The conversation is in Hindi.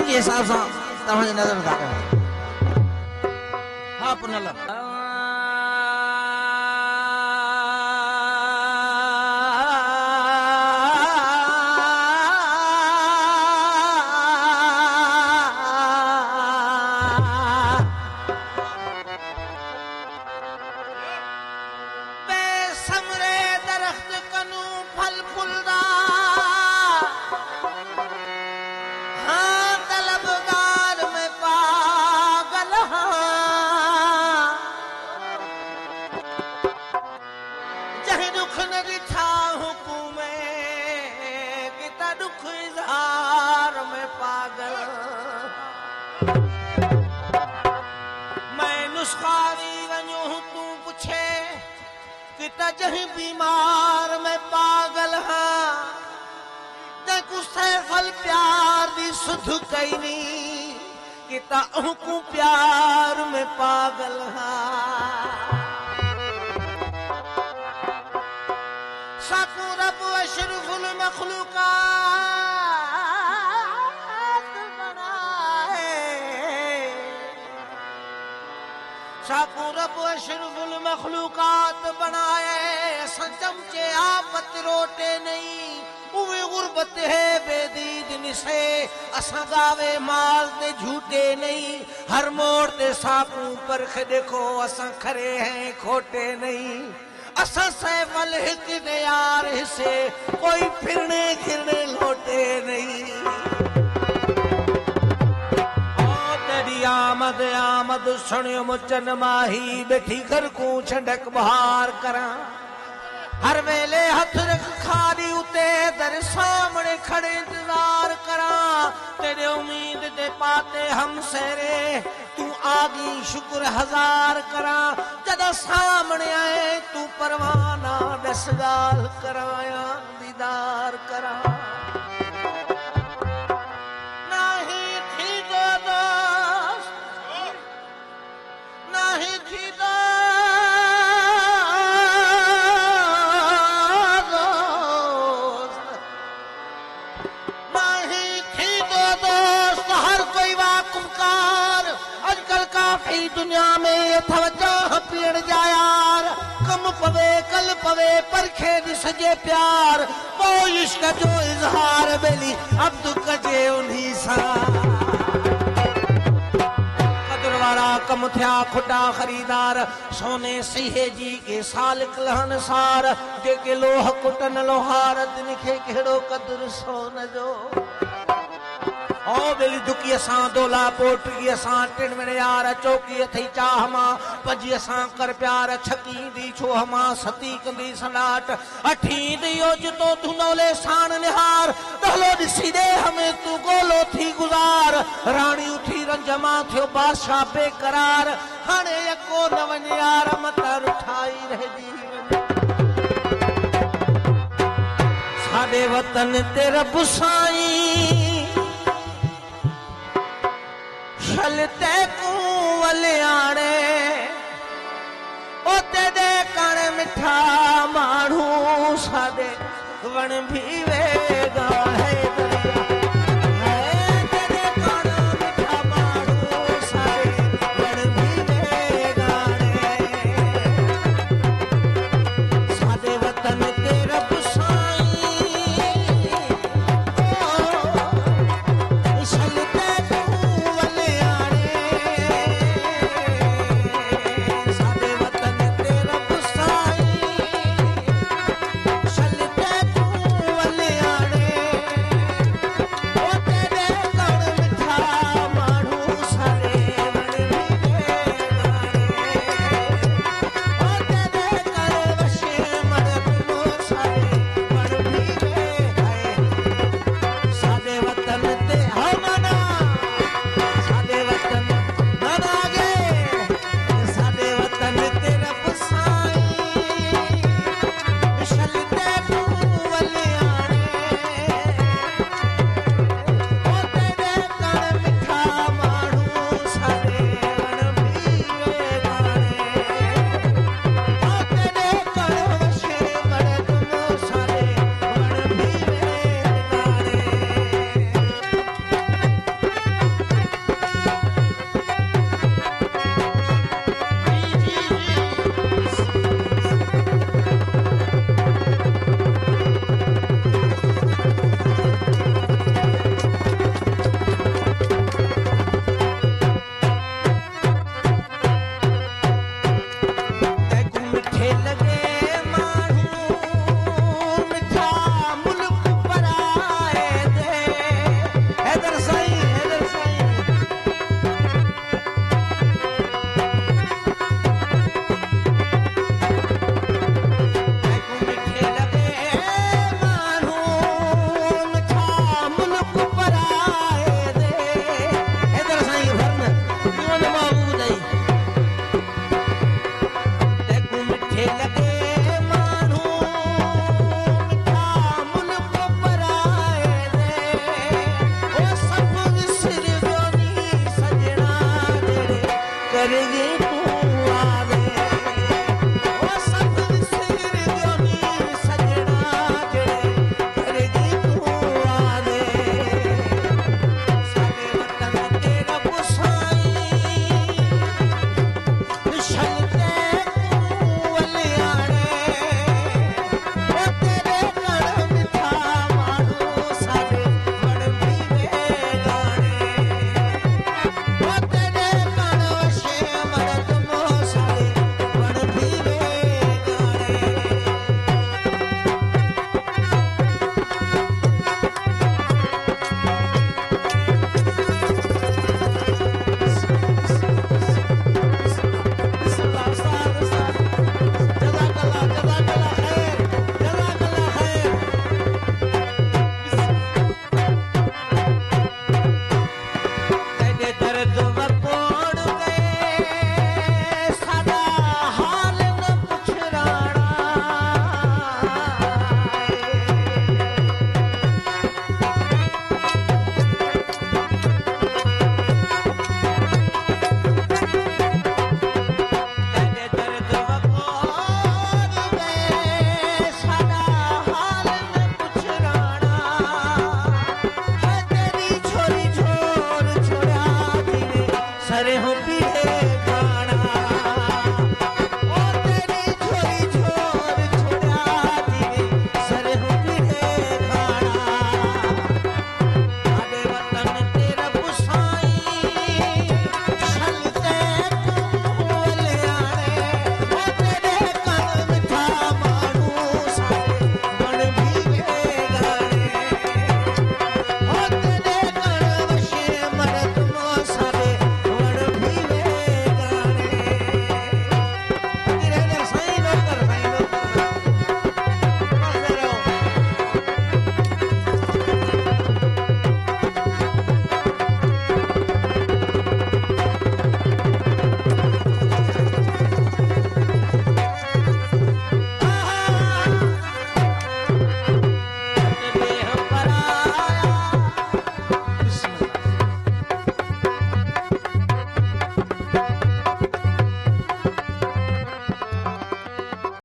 के हिसाब से तव्हांजे नज़र में काको हाँ पुनल जहीं बीमार में पागल हाँ देखो सैफल प्यार दी सुध कैनी किता उनको प्यार में पागल हाँ साकू रब अशरफुल मखलूकात बनाए साकू रब अशरफुल मखलूकात बनाए चमचे आपत रोटे नहीं उवे गुर्बत है बेदीद निसे असा गावे माल दे झूठे नहीं हर मोड़ ते साकू परख देखो असा खरे हैं खोटे नहीं असा सैफल हिक दे यार हिस्से कोई फिरने घिरने लोटे नहीं आमद आमद सुनियो मुचन माही बैठी कर को छंडक बहार करा हर वेले हथ रख खारी उते दर सामने खड़े इंतजार करा तेरे उम्मीद दे पाते हम सेरे तू आगी शुक्र हजार करा जदा सामने आए तू परवाना दस गाल कराया दीदार करा नहीं थी दोस्त नहीं थी दुनिया में ये तवज्जो पीड़ जा यार कम पवे कल पवे परखे सजे प्यार वो इश्क जो इजहार बेली अब तू कजे उन्हीं सा कदर वाला कम थिया खुटा खरीदार सोने सिहे जी के साल कलहन सार जेके लोह कुटन लोहार दिन के केड़ो कदर सोन जो ओ बेली दुखी असां दोला पोटगी असां टिन में यार चौकी थई चाहमा पजी असां कर प्यार छकी दी छो हमा सती कंदी सनाट अठी दी ओज तो धुनोले शान निहार दहलो दिसी दे हमें तू गोलो थी गुजार रानी उठी रंजमा थियो बादशाह बेकरार हाने यको नवन यार मतर उठाई रह दी साडे वतन ते रब साईं चलते कुवलियाणे ओते दे कण मिठा माण्हू साडे वण भी वे